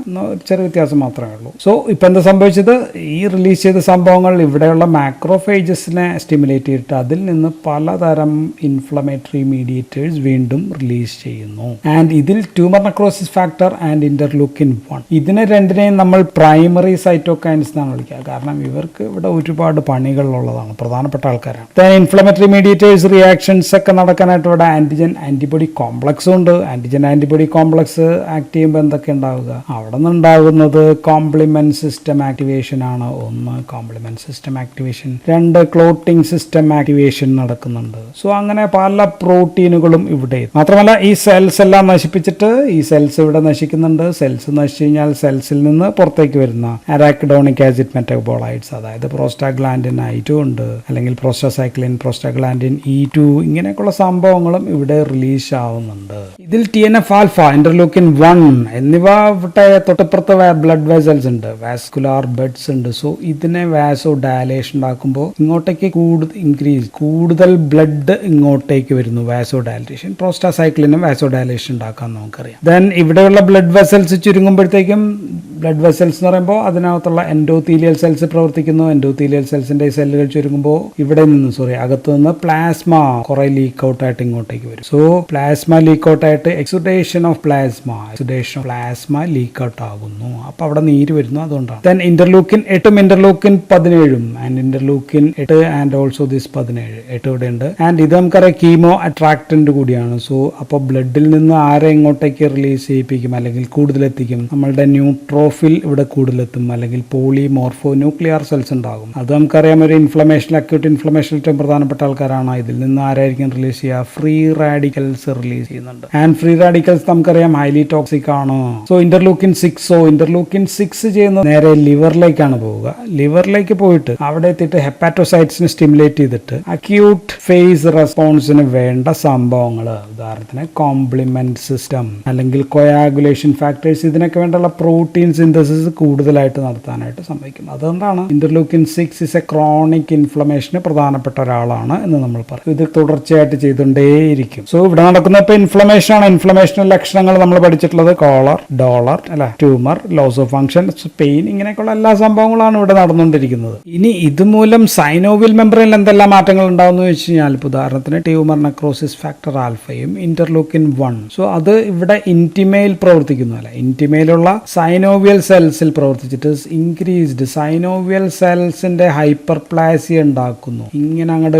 ചെറിയ വ്യത്യാസം മാത്രമേ ഉള്ളൂ. സോ ഇപ്പൊ എന്താ സംഭവിച്ചത്, ഈ റിലീസ് ചെയ്ത സംഭവങ്ങൾ ഇവിടെയുള്ള മാക്രോഫേജസിനെ സ്റ്റിമുലേറ്റ് ചെയ്തിട്ട് അതിൽ നിന്ന് പലതരം ഇൻഫ്ലമേറ്ററി മീഡിയേറ്റേഴ്സ് വീണ്ടും റിലീസ് ചെയ്യുന്നു. ആൻഡ് ഇതിൽ tumour necrosis factor and interleukin 1 ഇതിനെ രണ്ടിനെയും നമ്മൾ പ്രൈമറി സൈറ്റോകൈൻസ് എന്നാണ് വിളിക്കുക. കാരണം ഇവർക്ക് ഇവിടെ ഒരുപാട് പണികളുള്ളതാണ്, പ്രധാനപ്പെട്ട ആൾക്കാരാണ്. ഇൻഫ്ലമേറ്ററി മീഡിയേറ്റേഴ്സ് റിയാക്ഷൻസ് ഒക്കെ നടക്കാനായിട്ട് ഇവിടെ ആന്റിജൻ ആന്റിബോഡി കോംപ്ലക്സും ഉണ്ട്. ആന്റിജൻ ആന്റിബോഡി കോംപ്ലക്സ് ആക്ട് ചെയ്യുമ്പോൾ എന്തൊക്കെ ഉണ്ടാവുക, അവിടെ നിന്നുണ്ടാകുന്നത് കോംപ്ലിമെന്റ് സിസ്റ്റം ആക്ടിവേഷൻ ആണ്. 1 complement system activation, 2 clotting system activation നടക്കുന്നുണ്ട്. സോ അങ്ങനെ പല പ്രോട്ടീനുകളും ഇവിടെ. മാത്രമല്ല ഈ സെൽസ് എല്ലാം നശിപ്പിച്ചിട്ട് ഈ സെൽസ് ഇവിടെ നശിക്കുന്നുണ്ട്. സെൽസ് നശിച്ചു കഴിഞ്ഞാൽ സെൽസിൽ നിന്ന് പുറത്തേക്ക് വരുന്ന അറാക്കിഡോണിക് ആസിഡ് മെറ്റബോളൈറ്റ്സ്, അതായത് പ്രോസ്റ്റാഗ്ലാൻഡിൻ I2 ഉണ്ട്, അല്ലെങ്കിൽ പ്രോസ്റ്റാസൈക്ലിൻ, പ്രോസ്റ്റാഗ്ലാൻഡിൻ E2 ഇങ്ങനെയൊക്കെയുള്ള സംഭവങ്ങളും ഇവിടെ റിലീസ് ആവുന്നുണ്ട്. ഇതിൽ TNF ആൽഫ, ഇന്റർലൂക്കിൻ 1 എന്നിവ ഇവിടെ തൊട്ടപ്പുറത്ത് ബ്ലഡ് വെസൽസ് ഉണ്ട്, വാസ്കുലാർ ബെഡ്സ് ഉണ്ട്. സോ ഇതിനെ വാസോ ഡയലേഷൻ ഉണ്ടാക്കുമ്പോൾ ഇങ്ങോട്ടേക്ക് കൂടുതൽ ബ്ലഡ് ഇങ്ങോട്ടേക്ക് വരുന്നു. വാസോ ഡയലേഷൻ, പ്രോസ്റ്റാസൈക്ലിനും വാസോ ഡയലേഷൻ ഉണ്ടാക്കാൻ നമുക്കറിയാം. ദെൻ ഇവിടെയുള്ള ബ്ലഡ് വെസൽസ് ചുരുങ്ങുമ്പോഴത്തേക്കും, ബ്ലഡ് വെസൽസ് എന്ന് പറയുമ്പോൾ അതിനകത്തുള്ള എൻഡോത്തീലിയൽ സെൽസ് പ്രവർത്തിക്കുന്നു. എൻഡോത്തീലിയൽ സെൽസിന്റെ സെല്ലുകൾ ചുരുങ്ങുമ്പോൾ അകത്തു നിന്ന് പ്ലാസ്മ കുറെ ലീക്ക് ഔട്ട് ആയിട്ട് ഇങ്ങോട്ടേക്ക് വരും. സോ പ്ലാസ്മ ലീക്ക് ഔട്ട് ആയിട്ട് exudation of plasma leak out ആകുന്നു. അപ്പൊ അവിടെ നീര് വരുന്നു, അതുകൊണ്ടാണ്. Then interleukin 8 interleukin 17 and interleukin 8 and also this 17 ഇവിടെ ഉണ്ട്. ആൻഡ് ഇത് നമുക്കറിയാം കീമോ അട്രാക്ടന്റ് കൂടിയാണ്. സോ അപ്പോൾ ബ്ലഡിൽ നിന്ന് ആരെ ഇങ്ങോട്ടേക്ക് റിലീസ് ചെയ്യിപ്പിക്കും അല്ലെങ്കിൽ കൂടുതലെത്തിക്കും, നമ്മളുടെ ന്യൂട്രോഫിൽ ഇവിടെ കൂടുതലെത്തും, അല്ലെങ്കിൽ പോളിമോർഫോ ന്യൂക്ലിയർ സെൽസ് ഉണ്ടാകും. അത് നമുക്കറിയാം ഒരു ഇൻഫ്ലമേഷൻ, അക്യൂട്ട് ഇൻഫ്ലമേഷൻ ഏറ്റവും പ്രധാനപ്പെട്ട ആൾക്കാരാണ്. ഇതിൽ നിന്ന് ആരായിരിക്കും റിലീസ് ചെയ്യുക, ഫ്രീ റാഡിക്കൽസ് റിലീസ് ചെയ്യുന്നുണ്ട്. ആൻഡ് ഫ്രീ റാഡിക്കൽസ് നമുക്കറിയാം ഹൈലി ടോക്സിക് ആണ്. സോ ഇന്റർലൂക്കിൻ 6 ചെയ്യുന്നത് നേരെ ലിവറിലേക്കാണ് പോവുക. ലിവറിലേക്ക് പോയിട്ട് അവിടെ എത്തിയിട്ട് ഹെപ്പാറ്റോസൈറ്റ്സിനെ സ്റ്റിമുലേറ്റ് ചെയ്തിട്ട് അക്യൂട്ട് ഫേസ് റെസ്പോൺസിന് വേണ്ട സംഭവങ്ങൾ, ഉദാഹരണത്തിന് കോംപ്ലിമെന്റ് സിസ്റ്റം അല്ലെങ്കിൽ കൊയാഗുലേഷൻ ഫാക്ടേഴ്സ്, ഇതിനൊക്കെ വേണ്ടുള്ള പ്രോട്ടീൻ സിന്തസിസ് കൂടുതലായിട്ട് നടത്താനായിട്ട് സംഭവിക്കും. അതുകൊണ്ടാണ് ഇന്റർലൂക്കിൻ 6 ഇസ് എ ക്രോണിക് ഇൻഫ്ലമേഷന് പ്രധാനപ്പെട്ട ഒരാളാണ് എന്ന് നമ്മൾ പറയും. ഇത് തുടർച്ചയായിട്ട് ചെയ്തുകൊണ്ടേയിരിക്കും. സോ ഇവിടെ നടക്കുന്ന ഇപ്പൊ ഇൻഫ്ലമേഷൻ ആണ്. ഇൻഫ്ലമേഷന്റെ ലക്ഷണങ്ങൾ നമ്മൾ പഠിച്ചിട്ടുള്ളത് കോളർ, ഡോളർ അല്ലെ, tumor, loss of function, pain, ഇങ്ങനെയൊക്കെയുള്ള എല്ലാ സംഭവങ്ങളാണ് ഇവിടെ നടന്നുകൊണ്ടിരിക്കുന്നത്. ഇനി ഇതുമൂലം സൈനോവിയൽ മെമ്പറിൽ എന്തെല്ലാം മാറ്റങ്ങൾ ഉണ്ടാവുന്ന വെച്ച് കഴിഞ്ഞാൽ, ഉദാഹരണത്തിന് ട്യൂമർ നെക്രോസിസ് ഫാക്ടർ ആൽഫയും ഇന്റർലൂക്കിൻ 1. സോ അത് ഇവിടെ ഇന്റിമയിൽ പ്രവർത്തിക്കുന്നു അല്ലെ, ഇന്റിമയിലുള്ള സൈനോവിയൽ സെൽസിൽ പ്രവർത്തിച്ചിട്ട് ഇൻക്രീസ്ഡ് സൈനോവിയൽ സെൽസിന്റെ ഹൈപ്പർപ്ലാസിയ ഉണ്ടാക്കുന്നു. ഇങ്ങനെ അങ്ങോട്ട്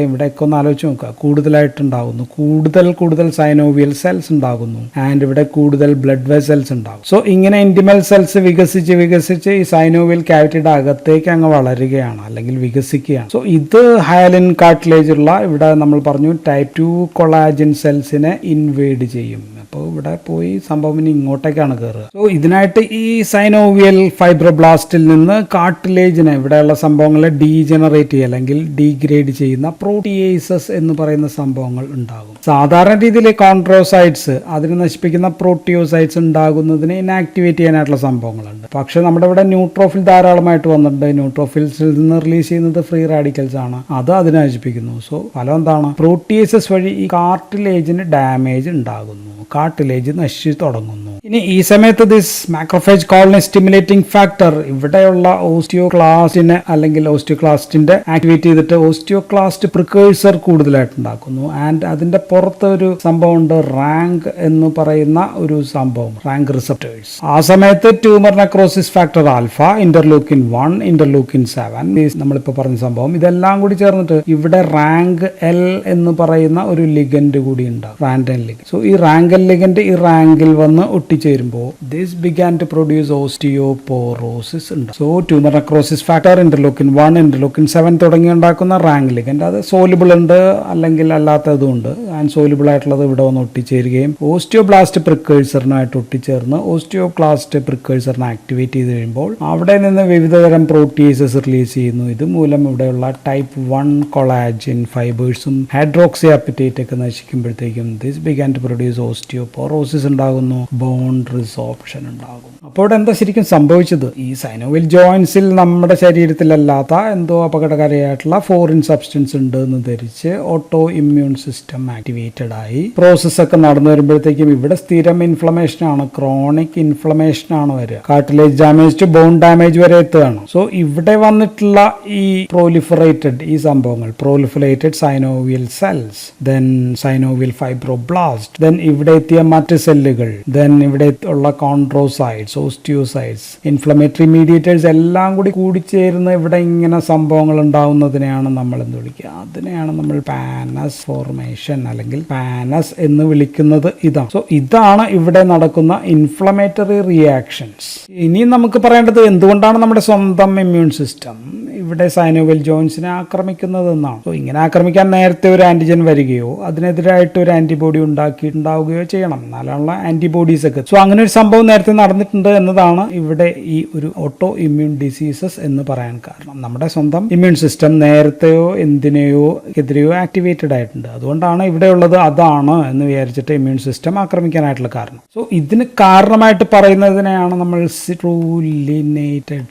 ഇവിടെയൊക്കെ ഒന്ന് ആലോചിച്ച് നോക്കുക, കൂടുതലായിട്ടുണ്ടാകുന്നു, കൂടുതൽ സൈനോവിയൽ സെൽസ് ഉണ്ടാകുന്നു. ആൻഡ് ഇവിടെ കൂടുതൽ ബ്ലഡ് വെസൽസ് ഉണ്ടാകും. സോ ഇങ്ങനെ ഇന്റിമൽ സെൽസ് വികസിച്ച് ഈ സൈനോവിയൽ ക്യാവിറ്റിയുടെ അകത്തേക്ക് അങ്ങ് വളരുകയാണ് അല്ലെങ്കിൽ വികസിക്കുകയാണ്. സോ ഇത് ഹയലിൻ കാർട്ടിലേജ് ഉള്ള ഇവിടെ നമ്മൾ പറഞ്ഞു ടൈപ്പ് 2 കൊളാജൻ സെൽസിനെ ഇൻവേഡ് ചെയ്യും. അപ്പോൾ ഇവിടെ പോയി സംഭവം ഇനി ഇങ്ങോട്ടേക്കാണ് കയറുക. സോ ഇതിനായിട്ട് ഈ സൈനോവിയൽ ഫൈബ്രോബ്ലാസ്റ്റിൽ നിന്ന് കാർട്ടിലേജിനെ, ഇവിടെയുള്ള സംഭവങ്ങളെ ഡീജനറേറ്റ് ചെയ്യുക അല്ലെങ്കിൽ ഡീഗ്രേഡ് ചെയ്യുന്ന പ്രോട്ടിയേസസ് എന്ന് പറയുന്ന സംഭവങ്ങൾ ഉണ്ടാകും. സാധാരണ രീതിയിൽ കോൺട്രോസൈറ്റ്സ് അതിനെ നശിപ്പിക്കുന്ന പ്രോട്ടിയോസൈറ്റ്സ് ഉണ്ടാകുന്നതിനെ ഇനാക്ടിവേറ്റ് ചെയ്യാനായിട്ടുള്ള സംഭവങ്ങളുണ്ട്. പക്ഷെ നമ്മുടെ ഇവിടെ ന്യൂട്രോഫിൽ ധാരാളമായിട്ട് വന്നിട്ടുണ്ട്. ന്യൂട്രോഫിൽസിൽ നിന്ന് റിലീസ് ചെയ്യുന്നത് ഫ്രീ റാഡിക്കൽസ് ആണ്, അത് അതിനെ നശിപ്പിക്കുന്നു. സോ ഫലം എന്താണ്, പ്രോട്ടിയേസസ് വഴി ഈ കാർട്ടിലേജിന് ഡാമേജ് ഉണ്ടാകുന്നു, കാർട്ടിലേജ് നശിച്ചു തുടങ്ങുന്നു. ഇനി ഈ സമയത്ത് this macrophage colony stimulating factor ഇവിടെയുള്ള ഓസ്റ്റിയോക്ലാസ്റ്റിനെ അല്ലെങ്കിൽ ഓസ്റ്റിയോക്ലാസ്റ്റിന്റെ ആക്ടിവേറ്റ് ചെയ്തിട്ട് ഓസ്റ്റിയോക്ലാസ്റ്റ് പ്രിക്കേഴ്സർ കൂടുതലായിട്ട് ഉണ്ടാക്കുന്നു. ആൻഡ് അതിന്റെ പുറത്ത് ഒരു സംഭവം ഉണ്ട്, റാങ്ക് എന്ന് പറയുന്ന ഒരു സംഭവം, റാങ്ക് റിസപ്റ്റേഴ്സ്. ആ സമയത്ത് tumour necrosis factor alpha, interleukin 1, interleukin 7, നമ്മളിപ്പോ പറഞ്ഞ സംഭവം, ഇതെല്ലാം കൂടി ചേർന്നിട്ട് ഇവിടെ റാങ്ക് എൽ എന്ന് പറയുന്ന ഒരു ലിഗൻഡ് കൂടി ഉണ്ടാവും, റാൻഡൻ ലിഗൻഡ്. സോ ഈ റാങ്ക് എൽ ലിഗൻഡ് ഈ റാങ്കിൽ വന്ന് ഒട്ടിച്ചേരുമ്പോൾ this began to produce osteoporosis ഉണ്ട്. So tumour necrosis factor, interleukin 1, interleukin 7 തുടങ്ങി ഉണ്ടാക്കുന്ന റാങ്ക് ലിഗൻഡ് അത് സോലുബിൾ ഉണ്ട് അല്ലെങ്കിൽ അല്ലാത്തതും ഉണ്ട്. അൺസോലുബിൾ ആയിട്ടുള്ളത് ഇവിടെ വന്ന് ഒട്ടിച്ചേരുകയും ഓസ്റ്റിയോബ്ലാസ്റ്റ് പ്രിക്കേഴ്സറിനായിട്ട് ഒട്ടിച്ചേർന്ന് ഓസ്റ്റിയോബ്ലാസ്റ്റ് പ്രിക്കേഴ്സറിനെ ആക്ടിവേറ്റ് ചെയ്ത് കഴിയുമ്പോൾ അവിടെ നിന്ന് വിവിധതരം പ്രോട്ടീസസ് റിലീസ് ചെയ്യുന്നു. ഇത് മൂലം ഇവിടെയുള്ള ടൈപ്പ് 1 കൊളാജിൻ ഫൈബേഴ്സും ഹൈഡ്രോക്സി അപ്പറ്റേറ്റ് ഒക്കെ നശിക്കുമ്പോഴത്തേക്കും this began to produce osteoporosis ഉണ്ടാകുന്നു, ബോൺ റിസോർപ്ഷൻ ഉണ്ടാകും. അപ്പോൾ ഇവിടെ എന്താ ശരിക്കും സംഭവിച്ചത്? ഈ സൈനോവിയൽ ജോയിൻസിൽ നമ്മുടെ ശരീരത്തിലല്ലാത്ത എന്തോ അപകടകാരിയായിട്ടുള്ള ഫോറിൻ സബ്സ്റ്റൻസ് ഉണ്ട് എന്ന് ധരിച്ച് ഓട്ടോ ഇമ്മ്യൂൺ സിസ്റ്റം ആക്ടിവേറ്റഡ് ആയി പ്രോസസ് ഒക്കെ നടന്നു വരുമ്പോഴത്തേക്കും ഇവിടെ സ്ഥിരം ഇൻഫ്ലമേഷൻ ആണ്, ക്രോണിക് ഇൻഫ്ലമേഷൻ ആണ് വരിക. Cartilage damage to bone damage വരെ എത്തുകയാണ്. സോ ഇവിടെ വന്നിട്ടുള്ള ഈ proliferated ഈ സംഭവങ്ങൾ proliferated synovial cells, then synovial fibroblast, then ഇവിടെ എത്തിയ മറ്റ് സെല്ലുകൾ, then ഇവിടെ ഉള്ള കോൺട്രോസൈറ്റ്സ്, ഓസ്റ്റിയോസൈറ്റ്സ്, ഇൻഫ്ലമേറ്ററി മീഡിയേറ്റേഴ്സ് എല്ലാം കൂടി കൂടിച്ചേരുന്ന ഇവിടെ ഇങ്ങനെ സംഭവങ്ങൾ ഉണ്ടാവുന്നതിനെയാണ് നമ്മൾ എന്ത് വിളിക്കുക? അതിനെയാണ് നമ്മൾ പാനസ് ഫോർമേഷൻ അല്ലെങ്കിൽ പാനസ് എന്ന് വിളിക്കുന്നത്. ഇതാണ്. സോ ഇതാണ് ഇവിടെ നടക്കുന്ന ഇൻഫ്ലമേറ്ററി റിയാക്ഷൻസ്. ഇനി നമുക്ക് പറയേണ്ടത് എന്തുകൊണ്ടാണ് നമ്മുടെ സ്വന്തം ഇമ്മ്യൂൺ സിസ്റ്റം ഇവിടെ സൈനോവിയൽ ജോയിൻസിനെ ആക്രമിക്കുന്നത് എന്നാണ്. സോ ഇങ്ങനെ ആക്രമിക്കാൻ നേരത്തെ ഒരു ആന്റിജൻ വരികയോ അതിനെതിരായിട്ട് ഒരു ആന്റിബോഡി ഉണ്ടാവുകയോ ചെയ്യണം, എന്നാലുള്ള ആന്റിബോഡീസ് ഒക്കെ. സോ അങ്ങനെ ഒരു സംഭവം നേരത്തെ നടന്നിട്ടുണ്ട് എന്നതാണ് ഇവിടെ ഈ ഒരു ഓട്ടോ ഇമ്മ്യൂൺ ഡിസീസസ് എന്ന് പറയാൻ കാരണം. നമ്മുടെ സ്വന്തം ഇമ്മ്യൂൺ സിസ്റ്റം നേരത്തെയോ എന്തിനെയോ എതിരെയോ ആക്ടിവേറ്റഡ് ആയിട്ടുണ്ട്. അതുകൊണ്ടാണ് ഇവിടെയുള്ളത് അതാണ് എന്ന് വിചാരിച്ചിട്ട് ഇമ്മ്യൂൺ സിസ്റ്റം ആക്രമിക്കാനായിട്ടുള്ള കാരണം. സോ ഇതിന് കാരണമായിട്ട് പറയുന്നതിനെയാണ് നമ്മൾ സിട്രുലിനേറ്റഡ്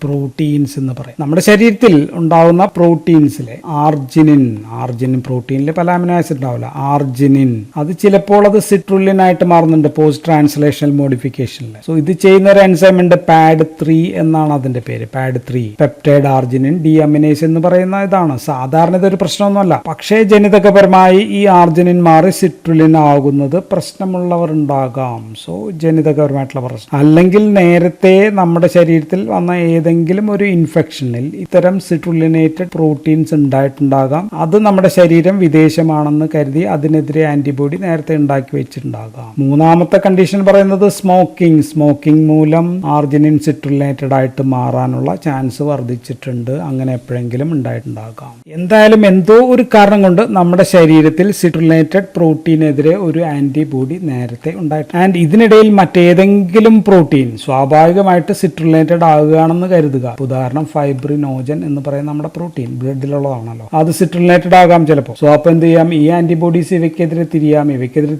പ്രോട്ടീൻസ് എന്ന് പറയും. നമ്മുടെ ശരീരത്തിൽ ഉണ്ടാവുന്ന പ്രോട്ടീൻസിലെ ആർജിനിൻ പ്രോട്ടീനിൽ പല അമിനോ ആസിഡ് ഉണ്ടാവില്ല, ആർജിനിൻ അത് ചിലപ്പോൾ അത് സിട്രുലിൻ ആയിട്ട് മാറുന്നുണ്ട് പോസ്റ്റ് ട്രാൻസ്ലേഷണൽ മോഡിഫിക്കേഷനിൽ. സോ ഇത് ചെയ്യുന്ന ഒരു എൻസൈം ഉണ്ട്, PAD3 എന്നാണ് അതിന്റെ പേര്. PAD3 പെപ്റ്റൈഡ് ആർജിനിൻ ഡീഅമിനേസ് എന്ന് പറയുന്ന ഇതാണ്. സാധാരണ ഇതൊരു പ്രശ്നമൊന്നുമല്ല, പക്ഷേ ജനിതകപരമായി ഈ ആർജിനിൻ മാറി സിട്രുലിൻ ആകുന്നത് പ്രശ്നമുള്ളവർ ഉണ്ടാകാം. സോ ജനിതകപരമായിട്ടുള്ള പ്രശ്നം അല്ലെങ്കിൽ നേരത്തെ നമ്മുടെ ശരീരത്തിൽ വന്ന ഏതെങ്കിലും ഒരു ഇൻഫെക്ഷനിൽ ഇത്തരം സിട്രുലിനേറ്റഡ് പ്രോട്ടീൻസ് ഉണ്ടായിട്ടുണ്ടാകാം. അത് നമ്മുടെ ശരീരം വിദേശമാണെന്ന് കരുതി അതിനെതിരെ ആന്റിബോഡി നേരത്തെ ഉണ്ടാക്കി വെച്ചിട്ടുണ്ടാകാം. മൂന്നാമത്തെ കണ്ടീഷൻ പറയുന്നത് സ്മോക്കിംഗ് മൂലം ആർജിനിൻ സിട്രുലിനേറ്റഡ് ആയിട്ട് മാറാനുള്ള ചാൻസ് വർദ്ധിച്ചിട്ടുണ്ട്. അങ്ങനെ എപ്പോഴെങ്കിലും ഉണ്ടായിട്ടുണ്ടാകാം. എന്തായാലും എന്തോ ഒരു കാരണം കൊണ്ട് നമ്മുടെ ശരീരത്തിൽ സിട്രുലിനേറ്റഡ് പ്രോട്ടീനെതിരെ ഒരു ആന്റിബോഡി നേരത്തെ ഉണ്ടായിട്ടുണ്ട്. ആൻഡ് ഇതിനിടയിൽ മറ്റേതെങ്കിലും പ്രോട്ടീൻ സ്വാഭാവികമായിട്ട് സിട്രുലിനേറ്റഡ് ആകുകയാണെന്ന് കരുതുക. ഉദാഹരണം ഫൈബ്രിനോജൻ എന്ന് പറയുന്ന നമ്മുടെ പ്രോട്ടീൻ ബ്ലഡിലുള്ളതാണല്ലോ, അത് സിട്രുലിനേറ്റഡ് ആകാം ചിലപ്പോൾ. സോ അപ്പോൾ എന്ത് ചെയ്യാം? ഈ ആന്റിബോഡീസ് ഇവയ്ക്കെതിരെ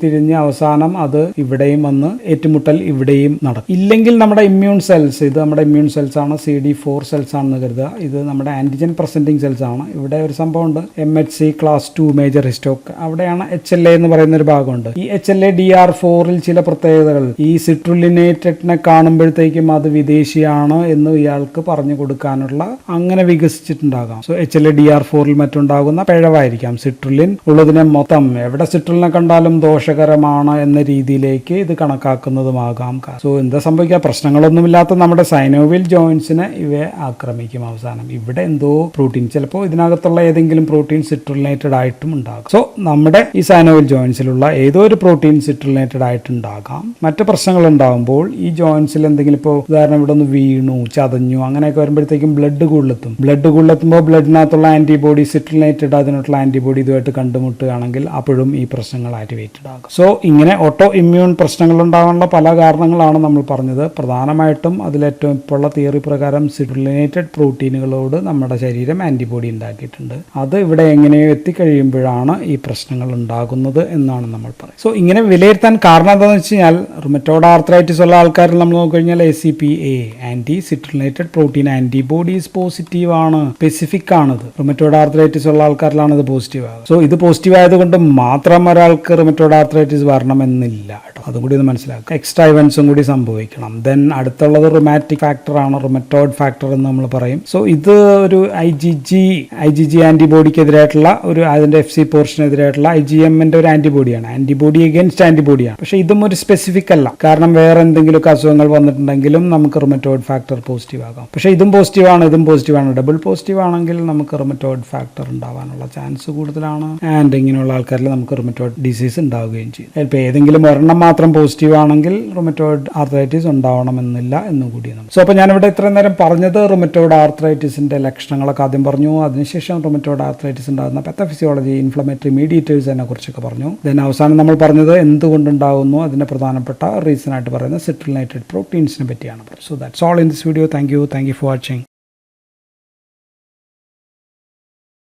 തിരിഞ്ഞ് അവസാനം അത് ഇവിടെയും വന്ന് ഏറ്റുമുട്ടൽ ഇവിടെയും നടക്കും. ഇല്ലെങ്കിൽ നമ്മുടെ ഇമ്മ്യൂൺ സെൽസ്, ഇത് നമ്മുടെ ഇമ്മ്യൂൺ സെൽസ് ആണ്, CD4 സെൽസ് ആണെന്ന് കരുതുക. ഇത് നമ്മുടെ ആന്റിജൻ പ്രസന്റിംഗ് സെൽസ് ആണ്. ഇവിടെ ഒരു സംഭവമുണ്ട്, MHC ക്ലാസ് 2 മേജർ ഹിസ്റ്റോക്ക്, അവിടെയാണ് HLA എന്ന് പറയുന്ന ഒരു ഭാഗമുണ്ട്. ഈ HLA DR4ൽ ചില പ്രത്യേകതകൾ, ഈ സിട്രുലിനേറ്റഡിനെ കാണുമ്പോഴത്തേക്കും അത് വിദേശിയാണ് എന്ന് ഇയാൾക്ക് പറഞ്ഞു കൊടുക്കാനുള്ള അങ്ങനെ വികസിച്ചിട്ടുണ്ടാകാം. സോ HLA DR4ൽ മറ്റുണ്ടാകുന്ന പിഴവായിരിക്കാം. സിട്രുലിൻ ഉള്ളതിനെ മൊത്തം എവിടെ സിട്രുലിനെ കണ്ടാലും ദോഷകരമാണ് എന്ന രീതിയിലേക്ക് ഇത് കണക്കാക്കുന്നതുമാകാം. സോ എന്താ സംഭവിക്കുക? പ്രശ്നങ്ങളൊന്നുമില്ലാത്ത നമ്മുടെ സൈനോവിയൽ ജോയിൻസിനെ ഇവയെ ആക്രമിക്കും. അവസാനം ഇവിടെ എന്തോ പ്രോട്ടീൻ, ചിലപ്പോൾ ഇതിനകത്തുള്ള ഏതെങ്കിലും പ്രോട്ടീൻ സിട്രുലിനേറ്റഡ് ആയിട്ടും ഉണ്ടാകും. സോ നമ്മുടെ ഈ സൈനോവിയൽ ജോയിൻസിലുള്ള ഏതോ ഒരു പ്രോട്ടീൻ സിട്രുലിനേറ്റഡ് ആയിട്ടുണ്ടാകാം. മറ്റു പ്രശ്നങ്ങൾ ഉണ്ടാകുമ്പോൾ ഈ ജോയിൻസിൽ എന്തെങ്കിലും, ഇപ്പോൾ ഉദാഹരണം ഇവിടെ ഒന്ന് വീണു, ചതഞ്ഞു, അങ്ങനെയൊക്കെ വരുമ്പോഴത്തേക്കും ബ്ലഡ് കൂടുതലെത്തുമ്പോൾ ബ്ലഡിനകത്തുള്ള ആന്റിബോഡി സിട്രുലിനേറ്റഡ് അതിനുള്ള ആന്റിബോഡി ഇതുമായിട്ട് കണ്ടുമുട്ടുകയാണെങ്കിൽ അപ്പോഴും ഈ പ്രശ്നങ്ങൾ ആക്ടിവേറ്റഡ് ആകും. സോ ഇങ്ങനെ ഓട്ടോ ഇമ്മ്യൂൺ പ്രശ്നങ്ങൾ ഉണ്ടാകാനുള്ള പല കാരണങ്ങളാണ് നമ്മൾ പറഞ്ഞത്. പ്രധാനമായിട്ടും അതിലേറ്റവും ഇപ്പോഴുള്ള തിയറി പ്രകാരം സിട്രുലിനേറ്റഡ് പ്രോട്ടീനുകളോട് നമ്മുടെ ശരീരം ആന്റിബോഡി ഉണ്ടാക്കിയിട്ടുണ്ട്. അത് ഇവിടെ എങ്ങനെയോ എത്തിക്കഴിയുമ്പോഴാണ് ഈ പ്രശ്നങ്ങൾ ഉണ്ടാകുന്നത് എന്നാണ് നമ്മൾ പറയുന്നത്. സോ ഇങ്ങനെ വിലയിരുത്താൻ കാരണം എന്താണെന്ന് വെച്ച് കഴിഞ്ഞാൽ, റുമറ്റോയ്ഡ് ആർത്രൈറ്റിസ് ഉള്ള ആൾക്കാരിൽ നമ്മൾ നോക്കിക്കഴിഞ്ഞാൽ ACPA anti citrullinated protein antibodies positive ആണ്, സ്പെസിഫിക് ആണിത്. റുമറ്റോയ്ഡ് ആർത്രൈറ്റിസ് ഉള്ള ആൾക്കാരിലാണ് ഇത് പോസിറ്റീവ് ആകുക. സോ ഇത് പോസിറ്റീവ് ആയതുകൊണ്ട് മാത്രം ഒരാൾക്ക് റുമറ്റോയ്ഡ് ആർത്രൈറ്റിസ് വരണമെന്നില്ല കേട്ടോ, അതും കൂടി ഒന്ന് മനസ്സിലാക്കുക. എക്സ്ട്രാ ഇവന്റ്സും കൂടി സംഭവിക്കണം. ദെൻ അടുത്തുള്ളത് റുമാറ്റിക് ഫാക്ടർ ആണ്, റുമറ്റോയ്ഡ് ഫാക്ടർ എന്ന് നമ്മൾ പറയും. സോ ഇത് ഒരു IgG ആന്റിബോഡിക്കെതിരായിട്ടുള്ള ഒരു അതിന്റെ FC പോർഷനെതിരായിട്ടുള്ള IgMന്റെ ഒരു ആന്റിബോഡിയാണ്, ആന്റിബോഡി അഗൈൻസ്റ്റ് ആന്റിബോഡിയാണ്. പക്ഷെ ഇതും ഒരു സ്പെസിഫിക് അല്ല, കാരണം വേറെ എന്തെങ്കിലുമൊക്കെ അസുഖങ്ങൾ വന്നിട്ടുണ്ടെങ്കിലും നമുക്ക് റുമറ്റോയ്ഡ് ഫാക്ടർ പോസിറ്റീവ് ആകാം. പക്ഷെ ഇതും പോസിറ്റീവ് ആണ്, ഇതും പോസിറ്റീവാണ്. ഡബിൾ പോസിറ്റീവ് ആണെങ്കിൽ നമുക്ക് റുമറ്റോയിഡ് ഫാക്ടർ ഉണ്ടാവാനുള്ള ചാൻസ് കൂടുതലാണ്. ആൻഡ് ഇങ്ങനെയുള്ള ആൾക്കാരിൽ നമുക്ക് റുമറ്റോയിഡ് ഡിസീസ് ഉണ്ടാവുകയും ചെയ്യും. ഇപ്പോൾ ഏതെങ്കിലും ഒരെണ്ണം മാത്രം പോസിറ്റീവ് ആണെങ്കിൽ റുമറ്റോയിഡ് ആർത്രൈറ്റിസ് ഉണ്ടാവണമെന്നില്ല എന്നും കൂടിയാണ്. സോ അപ്പോൾ ഞാനിവിടെ ഇത്രയും നേരം പറഞ്ഞത് റുമറ്റോയിഡ് ആർത്രൈറ്റിസിന്റെ ലക്ഷണങ്ങളൊക്കെ ആദ്യം പറഞ്ഞു. അതിനുശേഷം റുമറ്റോയിഡ് ആർത്രൈറ്റിസ് ഉണ്ടാകുന്ന പാത്തോഫിസിയോളജി, ഇൻഫ്ലമേറ്ററി മീഡിയേറ്റേഴ്സ് അതിനെ കുറിച്ചൊക്കെ പറഞ്ഞു. ദെൻ അവസാനം നമ്മൾ പറഞ്ഞത് എന്തുകൊണ്ടുണ്ടാകുന്നു, അതിന്റെ പ്രധാനപ്പെട്ട റീസൺ ആയിട്ട് പറയുന്നത് സിട്രിനേറ്റഡ് പ്രോട്ടീൻസിനെ പറ്റിയാണ്. So that's all in this video. Thank you for watching.